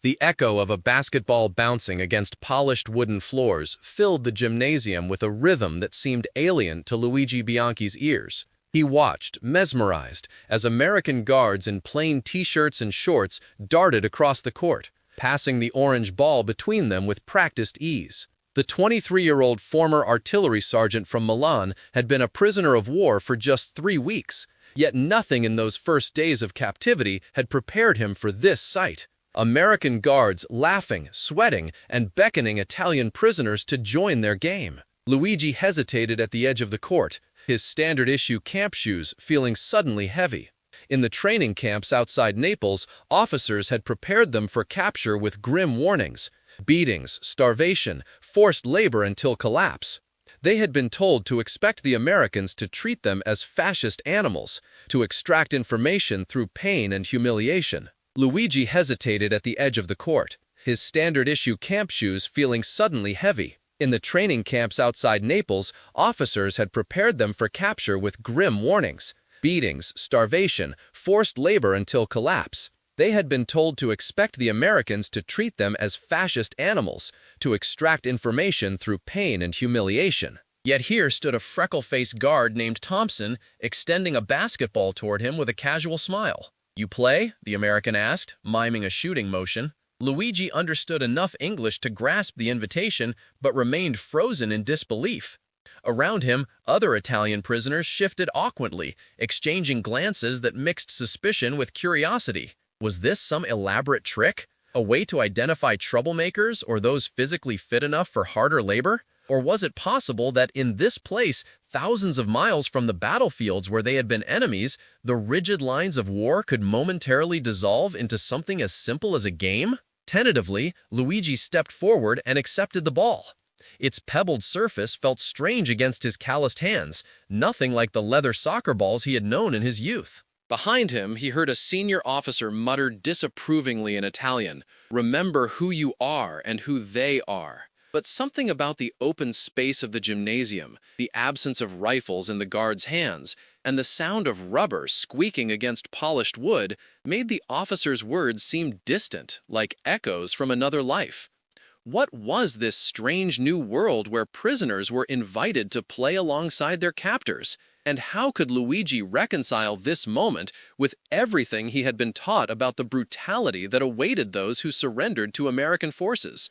The echo of a basketball bouncing against polished wooden floors filled the gymnasium with a rhythm that seemed alien to Luigi Bianchi's ears. He watched, mesmerized, as American guards in plain t-shirts and shorts darted across the court, passing the orange ball between them with practiced ease. The 23-year-old former artillery sergeant from Milan had been a prisoner of war for just 3 weeks, yet nothing in those first days of captivity had prepared him for this sight. American guards laughing, sweating, and beckoning Italian prisoners to join their game. Luigi hesitated at the edge of the court, his standard-issue camp shoes feeling suddenly heavy. In the training camps outside Naples, officers had prepared them for capture with grim warnings: beatings, starvation, forced labor until collapse. They had been told to expect the Americans to treat them as fascist animals, to extract information through pain and humiliation. Luigi hesitated at the edge of the court, his standard-issue camp shoes feeling suddenly heavy. In the training camps outside Naples, officers had prepared them for capture with grim warnings: beatings, starvation, forced labor until collapse. They had been told to expect the Americans to treat them as fascist animals, to extract information through pain and humiliation. Yet here stood a freckle-faced guard named Thompson, extending a basketball toward him with a casual smile. "You play?" the American asked, miming a shooting motion. Luigi understood enough English to grasp the invitation, but remained frozen in disbelief. Around him, other Italian prisoners shifted awkwardly, exchanging glances that mixed suspicion with curiosity. Was this some elaborate trick? A way to identify troublemakers or those physically fit enough for harder labor? Or was it possible that in this place, thousands of miles from the battlefields where they had been enemies, the rigid lines of war could momentarily dissolve into something as simple as a game? Tentatively, Luigi stepped forward and accepted the ball. Its pebbled surface felt strange against his calloused hands, nothing like the leather soccer balls he had known in his youth. Behind him, he heard a senior officer mutter disapprovingly in Italian, "Remember who you are and who they are." But something about the open space of the gymnasium, the absence of rifles in the guards' hands, and the sound of rubber squeaking against polished wood made the officer's words seem distant, like echoes from another life. What was this strange new world where prisoners were invited to play alongside their captors? And how could Luigi reconcile this moment with everything he had been taught about the brutality that awaited those who surrendered to American forces?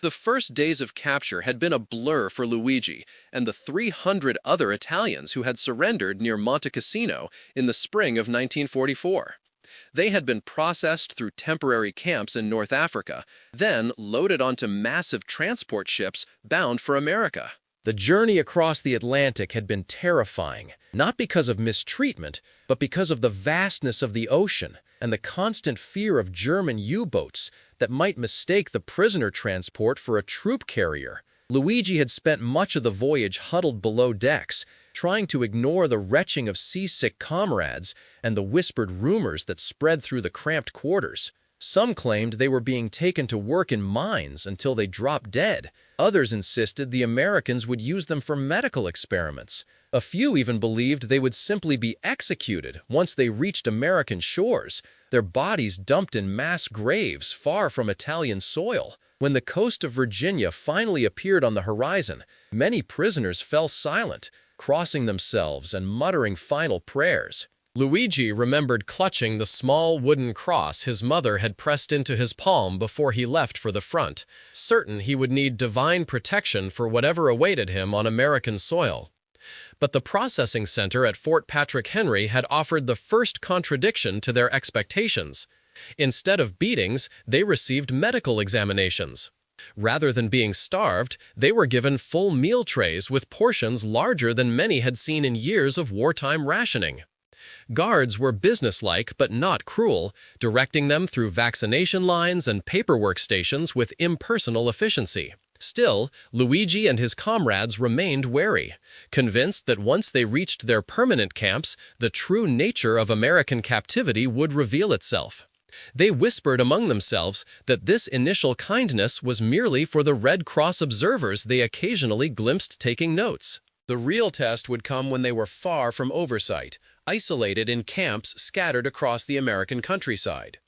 The first days of capture had been a blur for Luigi and the 300 other Italians who had surrendered near Monte Cassino in the spring of 1944. They had been processed through temporary camps in North Africa, then loaded onto massive transport ships bound for America. The journey across the Atlantic had been terrifying, not because of mistreatment, but because of the vastness of the ocean and the constant fear of German U-boats that might mistake the prisoner transport for a troop carrier. Luigi had spent much of the voyage huddled below decks, trying to ignore the retching of seasick comrades and the whispered rumors that spread through the cramped quarters. Some claimed they were being taken to work in mines until they dropped dead. Others insisted the Americans would use them for medical experiments. A few even believed they would simply be executed once they reached American shores, their bodies dumped in mass graves far from Italian soil. When the coast of Virginia finally appeared on the horizon, many prisoners fell silent, crossing themselves and muttering final prayers. Luigi remembered clutching the small wooden cross his mother had pressed into his palm before he left for the front, certain he would need divine protection for whatever awaited him on American soil. But the processing center at Fort Patrick Henry had offered the first contradiction to their expectations. Instead of beatings, they received medical examinations. Rather than being starved, they were given full meal trays with portions larger than many had seen in years of wartime rationing. Guards were businesslike but not cruel, directing them through vaccination lines and paperwork stations with impersonal efficiency. Still, Luigi and his comrades remained wary, convinced that once they reached their permanent camps, the true nature of American captivity would reveal itself. They whispered among themselves that this initial kindness was merely for the Red Cross observers they occasionally glimpsed taking notes. The real test would come when they were far from oversight, isolated in camps scattered across the American countryside.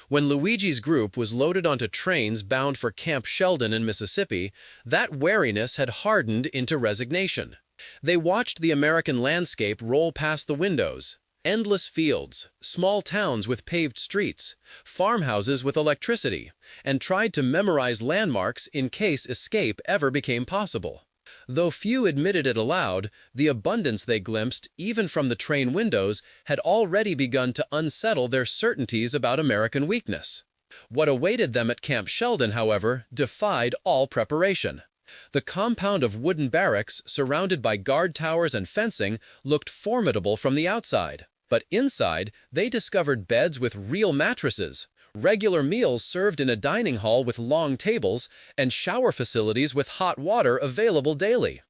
When Luigi's group was loaded onto trains bound for Camp Sheldon in Mississippi, that wariness had hardened into resignation. They watched the American landscape roll past the windows. Endless fields, small towns with paved streets, farmhouses with electricity, and tried to memorize landmarks in case escape ever became possible. Though few admitted it aloud, the abundance they glimpsed, even from the train windows, had already begun to unsettle their certainties about American weakness. What awaited them at Camp Sheldon, however, defied all preparation. The compound of wooden barracks, surrounded by guard towers and fencing, looked formidable from the outside. But inside, they discovered beds with real mattresses, regular meals served in a dining hall with long tables, and shower facilities with hot water available daily.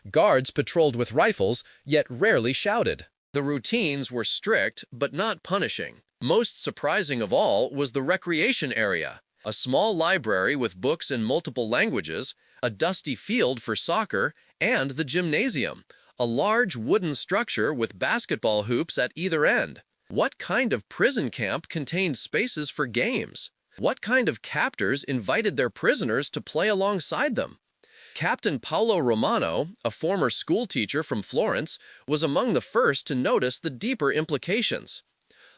Guards patrolled with rifles, yet rarely shouted. The routines were strict, but not punishing. Most surprising of all was the recreation area. A small library with books in multiple languages, a dusty field for soccer, and the gymnasium, a large wooden structure with basketball hoops at either end. What kind of prison camp contained spaces for games? What kind of captors invited their prisoners to play alongside them? Captain Paolo Romano, a former schoolteacher from Florence, was among the first to notice the deeper implications.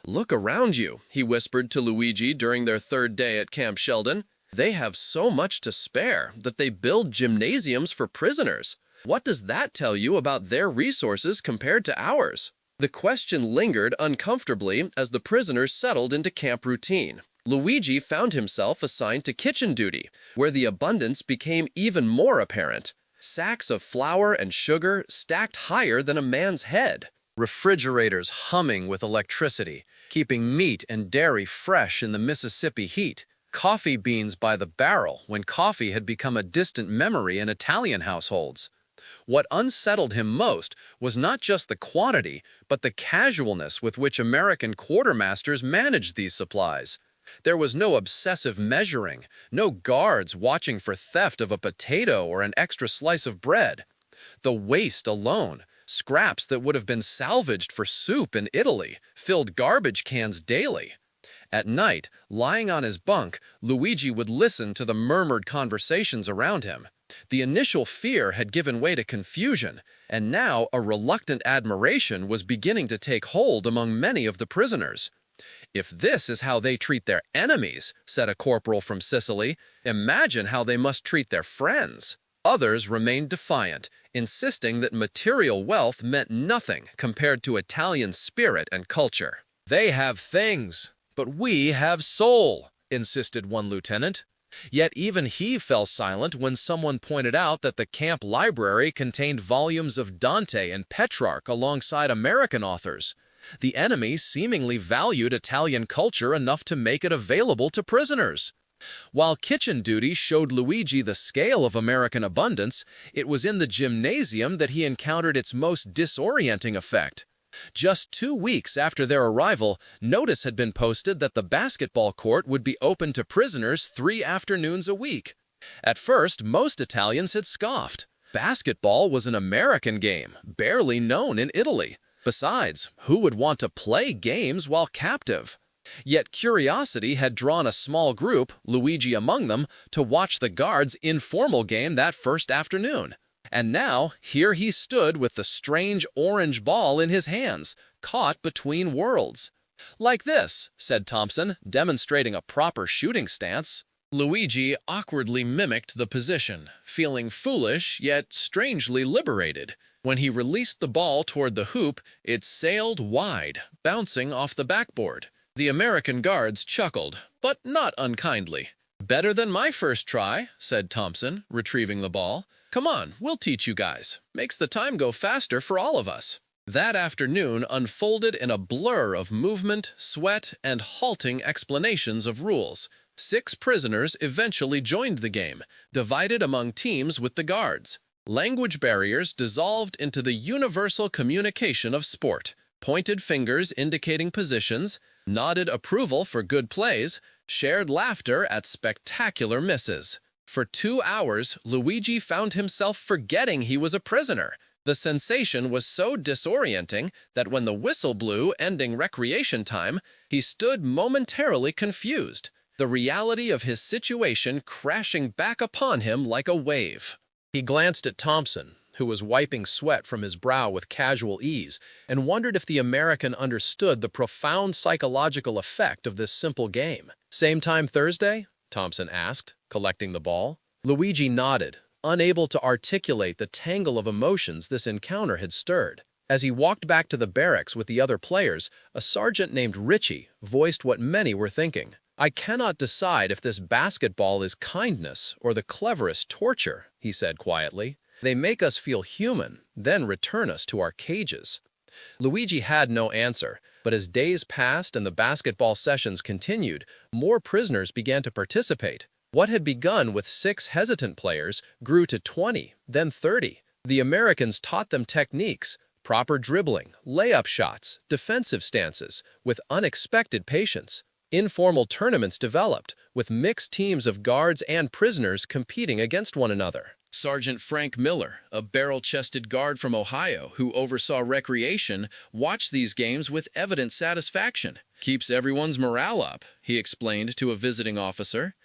"Look around you," he whispered to Luigi during their third day at Camp Sheldon. "They have so much to spare that they build gymnasiums for prisoners. What does that tell you about their resources compared to ours?" The question lingered uncomfortably as the prisoners settled into camp routine. Luigi found himself assigned to kitchen duty, where the abundance became even more apparent. Sacks of flour and sugar stacked higher than a man's head. Refrigerators humming with electricity, keeping meat and dairy fresh in the Mississippi heat. Coffee beans by the barrel when coffee had become a distant memory in Italian households. What unsettled him most was not just the quantity, but the casualness with which American quartermasters managed these supplies. There was no obsessive measuring, no guards watching for theft of a potato or an extra slice of bread. The waste alone, scraps that would have been salvaged for soup in Italy, filled garbage cans daily. At night, lying on his bunk, Luigi would listen to the murmured conversations around him. The initial fear had given way to confusion, and now a reluctant admiration was beginning to take hold among many of the prisoners. "If this is how they treat their enemies," said a corporal from Sicily, "imagine how they must treat their friends." Others remained defiant, insisting that material wealth meant nothing compared to Italian spirit and culture. "They have things, but we have soul," insisted one lieutenant. Yet even he fell silent when someone pointed out that the camp library contained volumes of Dante and Petrarch alongside American authors. The enemy seemingly valued Italian culture enough to make it available to prisoners. While kitchen duty showed Luigi the scale of American abundance, it was in the gymnasium that he encountered its most disorienting effect. Just 2 weeks after their arrival, notice had been posted that the basketball court would be open to prisoners 3 afternoons a week. At first, most Italians had scoffed. Basketball was an American game, barely known in Italy. Besides, who would want to play games while captive? Yet curiosity had drawn a small group, Luigi among them, to watch the guards' informal game that first afternoon. And now, here he stood with the strange orange ball in his hands, caught between worlds. "Like this," said Thompson, demonstrating a proper shooting stance. Luigi awkwardly mimicked the position, feeling foolish yet strangely liberated. When he released the ball toward the hoop, it sailed wide, bouncing off the backboard. The American guards chuckled, but not unkindly. "Better than my first try," said Thompson, retrieving the ball. "Come on, we'll teach you guys. Makes the time go faster for all of us." That afternoon unfolded in a blur of movement, sweat, and halting explanations of rules. 6 prisoners eventually joined the game, divided among teams with the guards. Language barriers dissolved into the universal communication of sport. Pointed fingers indicating positions, nodded approval for good plays, shared laughter at spectacular misses. For 2 hours, Luigi found himself forgetting he was a prisoner. The sensation was so disorienting that when the whistle blew, ending recreation time, he stood momentarily confused, the reality of his situation crashing back upon him like a wave. He glanced at Thompson, who was wiping sweat from his brow with casual ease, and wondered if the American understood the profound psychological effect of this simple game. "Same time Thursday?" Thompson asked, collecting the ball. Luigi nodded, unable to articulate the tangle of emotions this encounter had stirred. As he walked back to the barracks with the other players, a sergeant named Richie voiced what many were thinking. "I cannot decide if this basketball is kindness or the cleverest torture," he said quietly. "They make us feel human, then return us to our cages." Luigi had no answer, but as days passed and the basketball sessions continued, more prisoners began to participate. What had begun with 6 hesitant players grew to 20, then 30. The Americans taught them techniques, proper dribbling, layup shots, defensive stances, with unexpected patience. Informal tournaments developed, with mixed teams of guards and prisoners competing against one another. Sergeant Frank Miller, a barrel-chested guard from Ohio who oversaw recreation, watched these games with evident satisfaction. "Keeps everyone's morale up," he explained to a visiting officer.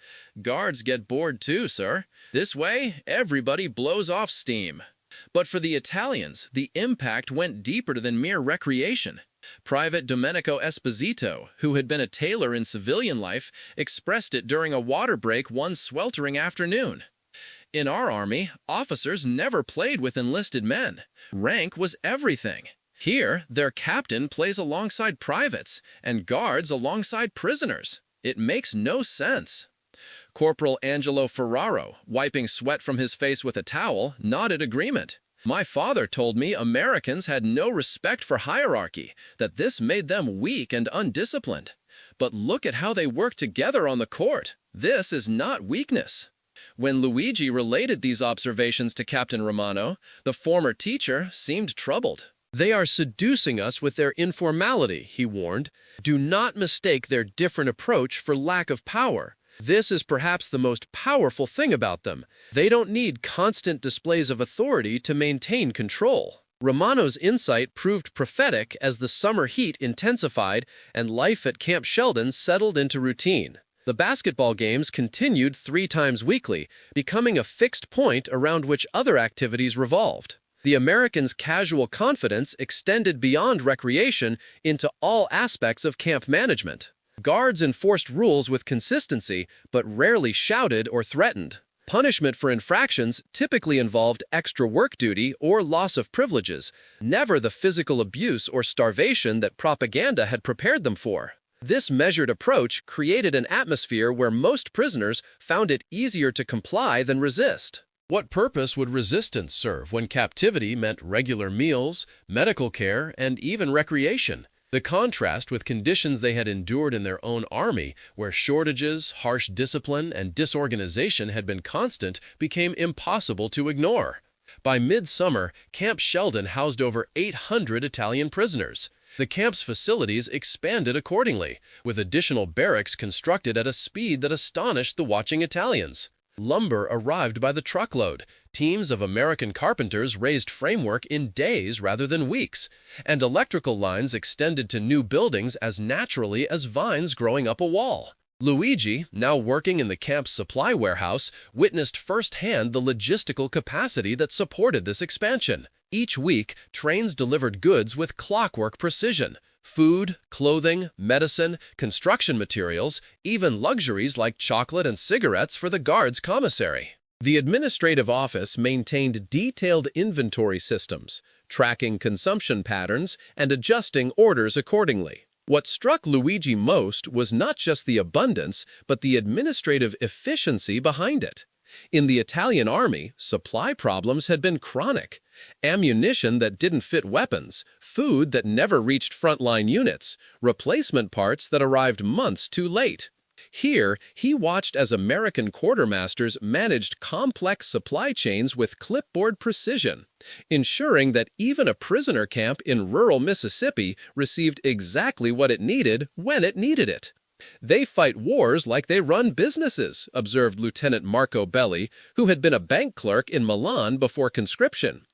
"Guards get bored too, sir. This way, everybody blows off steam." But for the Italians, the impact went deeper than mere recreation. Private Domenico Esposito, who had been a tailor in civilian life, expressed it during a water break one sweltering afternoon. "In our army, officers never played with enlisted men. Rank was everything. Here, their captain plays alongside privates, and guards alongside prisoners. It makes no sense." Corporal Angelo Ferraro, wiping sweat from his face with a towel, nodded agreement. "My father told me Americans had no respect for hierarchy, that this made them weak and undisciplined. But look at how they work together on the court. This is not weakness." When Luigi related these observations to Captain Romano, the former teacher seemed troubled. "They are seducing us with their informality," he warned. "Do not mistake their different approach for lack of power. This is perhaps the most powerful thing about them. They don't need constant displays of authority to maintain control." Romano's insight proved prophetic as the summer heat intensified and life at Camp Sheldon settled into routine. The basketball games continued 3 times weekly, becoming a fixed point around which other activities revolved. The Americans' casual confidence extended beyond recreation into all aspects of camp management. Guards enforced rules with consistency, but rarely shouted or threatened. Punishment for infractions typically involved extra work duty or loss of privileges, never the physical abuse or starvation that propaganda had prepared them for. This measured approach created an atmosphere where most prisoners found it easier to comply than resist. What purpose would resistance serve when captivity meant regular meals, medical care, and even recreation? The contrast with conditions they had endured in their own army, where shortages, harsh discipline, and disorganization had been constant, became impossible to ignore. By midsummer, Camp Sheldon housed over 800 Italian prisoners. The camp's facilities expanded accordingly, with additional barracks constructed at a speed that astonished the watching Italians. Lumber arrived by the truckload. Teams of American carpenters raised framework in days rather than weeks, and electrical lines extended to new buildings as naturally as vines growing up a wall. Luigi, now working in the camp's supply warehouse, witnessed firsthand the logistical capacity that supported this expansion. Each week, trains delivered goods with clockwork precision. Food, clothing, medicine, construction materials, even luxuries like chocolate and cigarettes for the guards' commissary. The administrative office maintained detailed inventory systems, tracking consumption patterns and adjusting orders accordingly. What struck Luigi most was not just the abundance, but the administrative efficiency behind it. In the Italian army, supply problems had been chronic. Ammunition that didn't fit weapons, food that never reached frontline units, replacement parts that arrived months too late. Here, he watched as American quartermasters managed complex supply chains with clipboard precision, ensuring that even a prisoner camp in rural Mississippi received exactly what it needed when it needed it. "They fight wars like they run businesses," observed Lieutenant Marco Belli, who had been a bank clerk in Milan before conscription.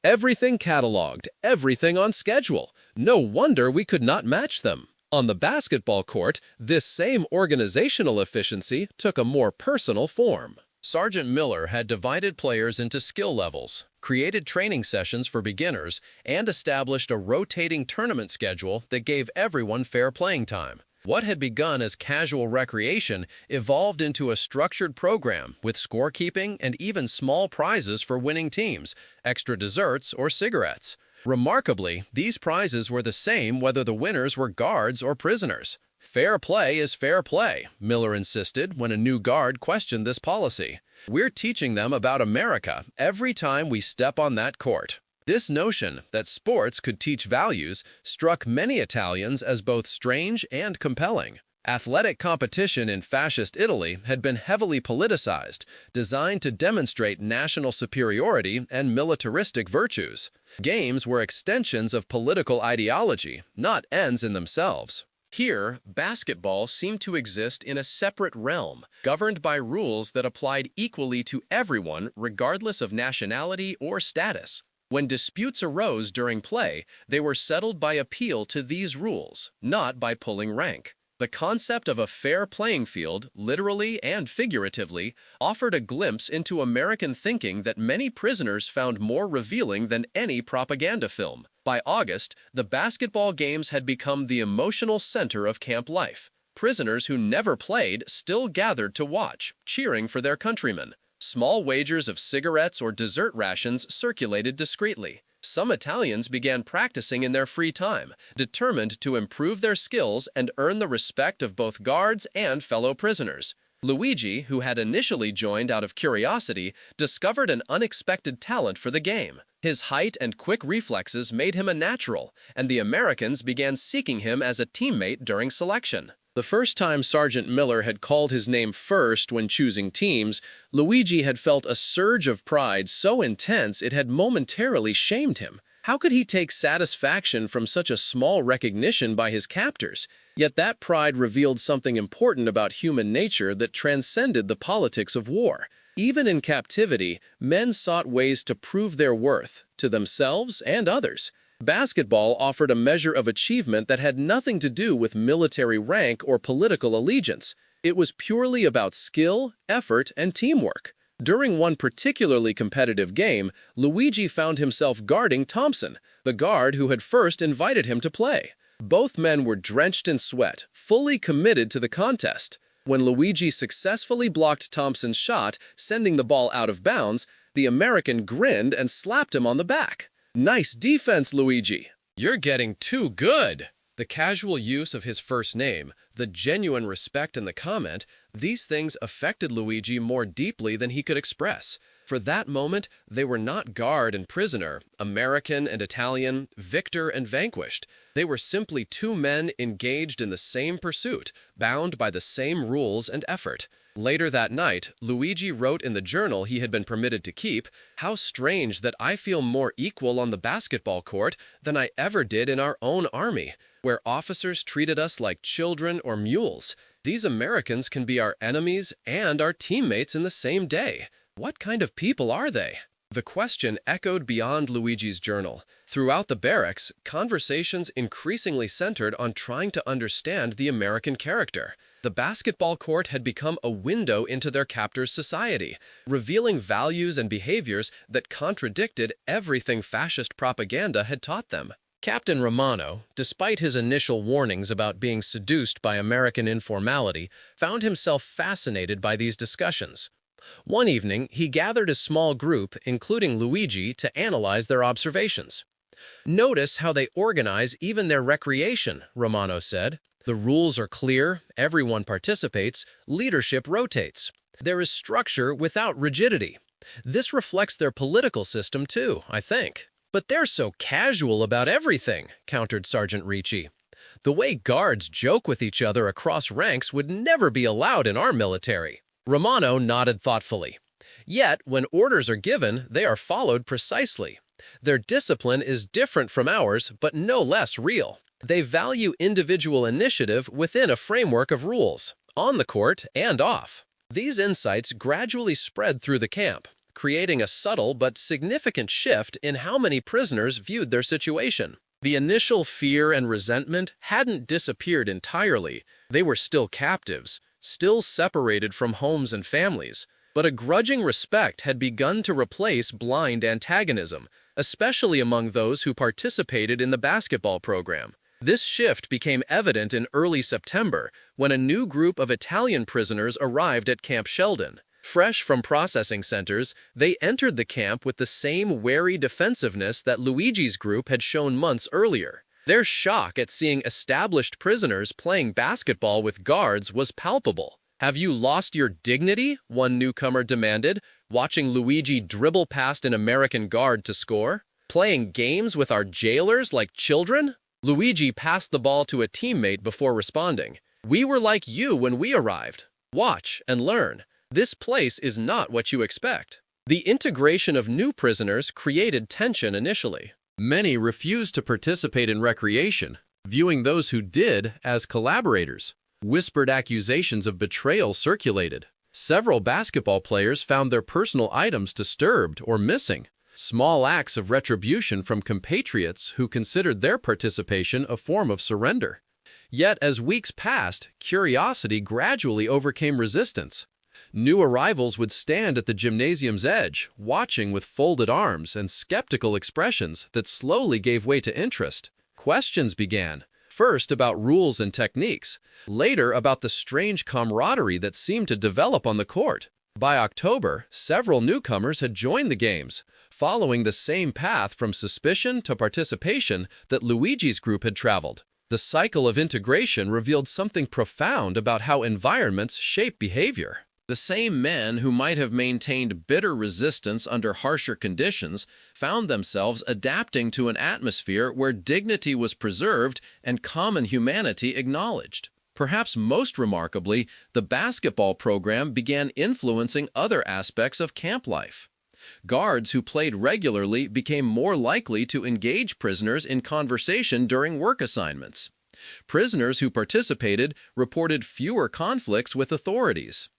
Everything cataloged, everything on schedule. No wonder we could not match them. On the basketball court, this same organizational efficiency took a more personal form. Sergeant Miller had divided players into skill levels, created training sessions for beginners, and established a rotating tournament schedule that gave everyone fair playing time. What had begun as casual recreation evolved into a structured program with scorekeeping and even small prizes for winning teams, extra desserts or cigarettes. Remarkably, these prizes were the same whether the winners were guards or prisoners. Fair play is fair play, Miller insisted when a new guard questioned this policy. We're teaching them about America every time we step on that court. This notion that sports could teach values struck many Italians as both strange and compelling. Athletic competition in fascist Italy had been heavily politicized, designed to demonstrate national superiority and militaristic virtues. Games were extensions of political ideology, not ends in themselves. Here, basketball seemed to exist in a separate realm, governed by rules that applied equally to everyone regardless of nationality or status. When disputes arose during play, they were settled by appeal to these rules, not by pulling rank. The concept of a fair playing field, literally and figuratively, offered a glimpse into American thinking that many prisoners found more revealing than any propaganda film. By August, the basketball games had become the emotional center of camp life. Prisoners who never played still gathered to watch, cheering for their countrymen. Small wagers of cigarettes or dessert rations circulated discreetly. Some Italians began practicing in their free time, determined to improve their skills and earn the respect of both guards and fellow prisoners. Luigi, who had initially joined out of curiosity, discovered an unexpected talent for the game. His height and quick reflexes made him a natural, and the Americans began seeking him as a teammate during selection. The first time Sergeant Miller had called his name first when choosing teams, Luigi had felt a surge of pride so intense it had momentarily shamed him. How could he take satisfaction from such a small recognition by his captors? Yet that pride revealed something important about human nature that transcended the politics of war. Even in captivity, men sought ways to prove their worth, to themselves and others. Basketball offered a measure of achievement that had nothing to do with military rank or political allegiance. It was purely about skill, effort, and teamwork. During one particularly competitive game, Luigi found himself guarding Thompson, the guard who had first invited him to play. Both men were drenched in sweat, fully committed to the contest. When Luigi successfully blocked Thompson's shot, sending the ball out of bounds, the American grinned and slapped him on the back. "Nice defense, Luigi. You're getting too good." The casual use of his first name, the genuine respect in the comment, these things affected Luigi more deeply than he could express. For that moment, they were not guard and prisoner, American and Italian, victor and vanquished. They were simply two men engaged in the same pursuit, bound by the same rules and effort. Later that night, Luigi wrote in the journal he had been permitted to keep, "How strange that I feel more equal on the basketball court than I ever did in our own army, where officers treated us like children or mules. These Americans can be our enemies and our teammates in the same day. What kind of people are they?" The question echoed beyond Luigi's journal. Throughout the barracks, conversations increasingly centered on trying to understand the American character. The basketball court had become a window into their captors' society, revealing values and behaviors that contradicted everything fascist propaganda had taught them. Captain Romano, despite his initial warnings about being seduced by American informality, found himself fascinated by these discussions. One evening, he gathered a small group, including Luigi, to analyze their observations. "Notice how they organize even their recreation," Romano said. "The rules are clear, everyone participates, leadership rotates. There is structure without rigidity. This reflects their political system too, I think." "But they're so casual about everything," countered Sergeant Ricci. "The way guards joke with each other across ranks would never be allowed in our military." Romano nodded thoughtfully. "Yet, when orders are given, they are followed precisely. Their discipline is different from ours, but no less real. They value individual initiative within a framework of rules, on the court and off." These insights gradually spread through the camp. creating a subtle but significant shift in how many prisoners viewed their situation. The initial fear and resentment hadn't disappeared entirely. They were still captives, still separated from homes and families, but a grudging respect had begun to replace blind antagonism, especially among those who participated in the basketball program. This shift became evident in early September when a new group of Italian prisoners arrived at Camp Sheldon. Fresh from processing centers, they entered the camp with the same wary defensiveness that Luigi's group had shown months earlier. Their shock at seeing established prisoners playing basketball with guards was palpable. "Have you lost your dignity?" one newcomer demanded, watching Luigi dribble past an American guard to score. "Playing games with our jailers like children?" Luigi passed the ball to a teammate before responding. "We were like you when we arrived. Watch and learn. This place is not what you expect." The integration of new prisoners created tension initially. Many refused to participate in recreation, viewing those who did as collaborators. Whispered accusations of betrayal circulated. Several basketball players found their personal items disturbed or missing. Small acts of retribution from compatriots who considered their participation a form of surrender. Yet, as weeks passed, curiosity gradually overcame resistance. New arrivals would stand at the gymnasium's edge, watching with folded arms and skeptical expressions that slowly gave way to interest. Questions began, first about rules and techniques, later about the strange camaraderie that seemed to develop on the court. By October, several newcomers had joined the games, following the same path from suspicion to participation that Luigi's group had traveled. The cycle of integration revealed something profound about how environments shape behavior. The same men who might have maintained bitter resistance under harsher conditions found themselves adapting to an atmosphere where dignity was preserved and common humanity acknowledged. Perhaps most remarkably, the basketball program began influencing other aspects of camp life. Guards who played regularly became more likely to engage prisoners in conversation during work assignments. Prisoners who participated reported fewer conflicts with authorities.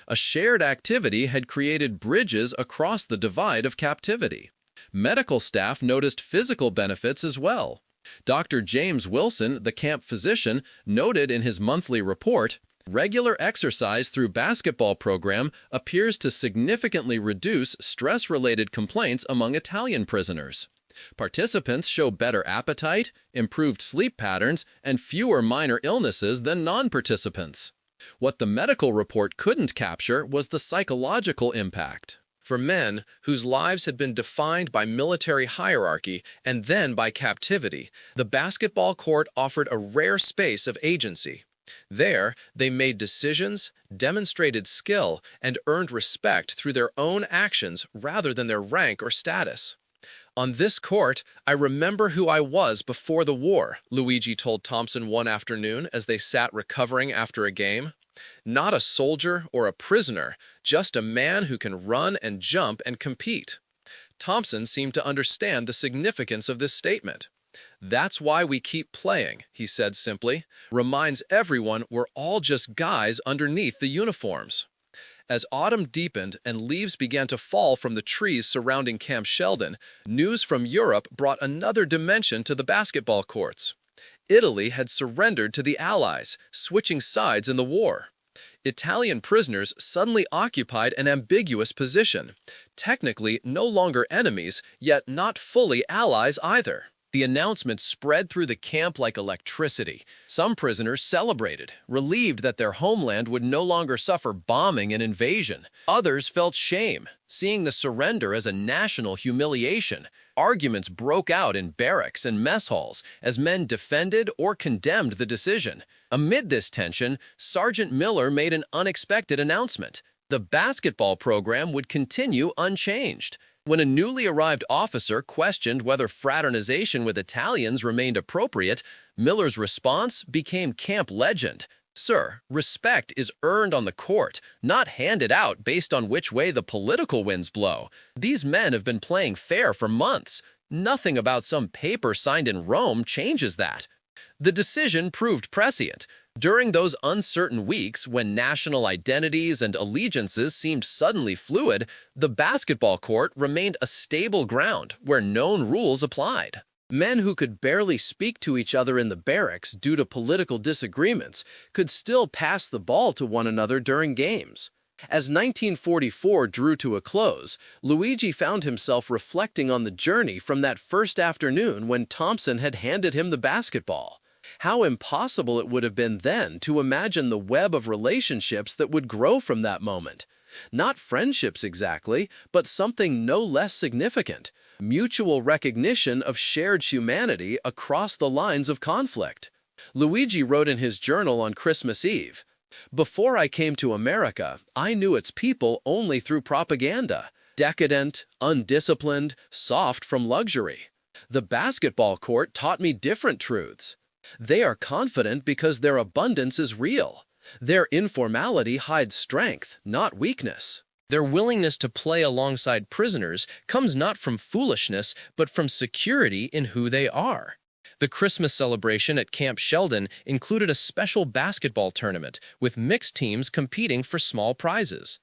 A shared activity had created bridges across the divide of captivity. Medical staff noticed physical benefits as well. Dr. James Wilson, the camp physician, noted in his monthly report, "Regular exercise through basketball program appears to significantly reduce stress-related complaints among Italian prisoners. Participants show better appetite, improved sleep patterns, and fewer minor illnesses than non-participants." What the medical report couldn't capture was the psychological impact. For men whose lives had been defined by military hierarchy and then by captivity, the basketball court offered a rare space of agency. There, they made decisions, demonstrated skill, and earned respect through their own actions rather than their rank or status. "On this court, I remember who I was before the war," Luigi told Thompson one afternoon as they sat recovering after a game. "Not a soldier or a prisoner, just a man who can run and jump and compete." Thompson seemed to understand the significance of this statement. "That's why we keep playing," he said simply. "Reminds everyone we're all just guys underneath the uniforms." As autumn deepened and leaves began to fall from the trees surrounding Camp Sheldon, news from Europe brought another dimension to the basketball courts. Italy had surrendered to the Allies, switching sides in the war. Italian prisoners suddenly occupied an ambiguous position, technically no longer enemies, yet not fully allies either. The announcement spread through the camp like electricity. Some prisoners celebrated, relieved that their homeland would no longer suffer bombing and invasion. Others felt shame, seeing the surrender as a national humiliation. Arguments broke out in barracks and mess halls as men defended or condemned the decision. Amid this tension, Sergeant Miller made an unexpected announcement. The basketball program would continue unchanged. When a newly arrived officer questioned whether fraternization with Italians remained appropriate, Miller's response became camp legend. "Sir, respect is earned on the court, not handed out based on which way the political winds blow. These men have been playing fair for months. Nothing about some paper signed in Rome changes that." The decision proved prescient. During those uncertain weeks when national identities and allegiances seemed suddenly fluid, the basketball court remained a stable ground where known rules applied. Men who could barely speak to each other in the barracks due to political disagreements could still pass the ball to one another during games. As 1944 drew to a close, Luigi found himself reflecting on the journey from that first afternoon when Thompson had handed him the basketball. How impossible it would have been then to imagine the web of relationships that would grow from that moment. Not friendships exactly, but something no less significant: mutual recognition of shared humanity across the lines of conflict. Luigi wrote in his journal on Christmas Eve, "Before I came to America, I knew its people only through propaganda, decadent, undisciplined, soft from luxury. The basketball court taught me different truths. They are confident because their abundance is real. Their informality hides strength, not weakness. Their willingness to play alongside prisoners comes not from foolishness, but from security in who they are." The Christmas celebration at Camp Sheldon included a special basketball tournament, with mixed teams competing for small prizes.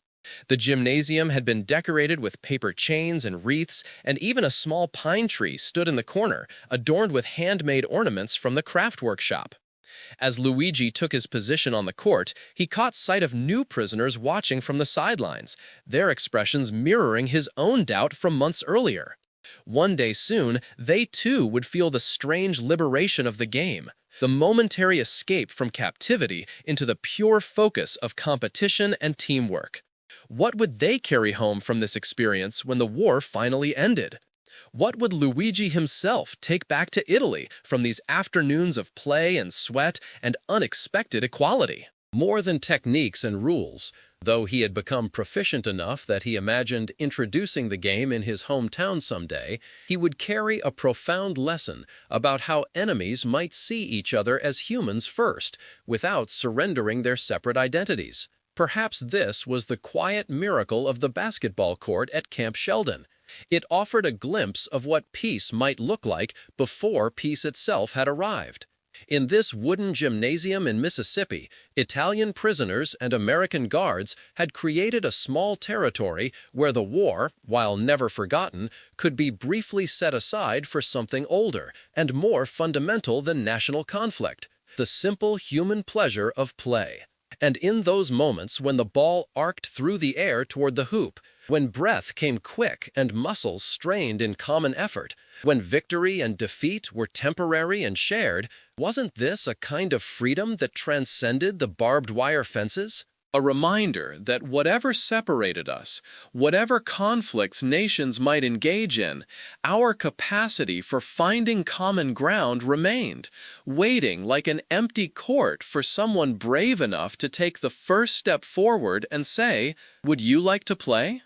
The gymnasium had been decorated with paper chains and wreaths, and even a small pine tree stood in the corner, adorned with handmade ornaments from the craft workshop. As Luigi took his position on the court, he caught sight of new prisoners watching from the sidelines, their expressions mirroring his own doubt from months earlier. One day soon, they too would feel the strange liberation of the game, the momentary escape from captivity into the pure focus of competition and teamwork. What would they carry home from this experience when the war finally ended? What would Luigi himself take back to Italy from these afternoons of play and sweat and unexpected equality? More than techniques and rules, though he had become proficient enough that he imagined introducing the game in his hometown someday, he would carry a profound lesson about how enemies might see each other as humans first, without surrendering their separate identities. Perhaps this was the quiet miracle of the basketball court at Camp Sheldon. It offered a glimpse of what peace might look like before peace itself had arrived. In this wooden gymnasium in Mississippi, Italian prisoners and American guards had created a small territory where the war, while never forgotten, could be briefly set aside for something older and more fundamental than national conflict: the simple human pleasure of play. And in those moments when the ball arced through the air toward the hoop, when breath came quick and muscles strained in common effort, when victory and defeat were temporary and shared, wasn't this a kind of freedom that transcended the barbed wire fences? A reminder that whatever separated us, whatever conflicts nations might engage in, our capacity for finding common ground remained, waiting like an empty court for someone brave enough to take the first step forward and say, "Would you like to play?"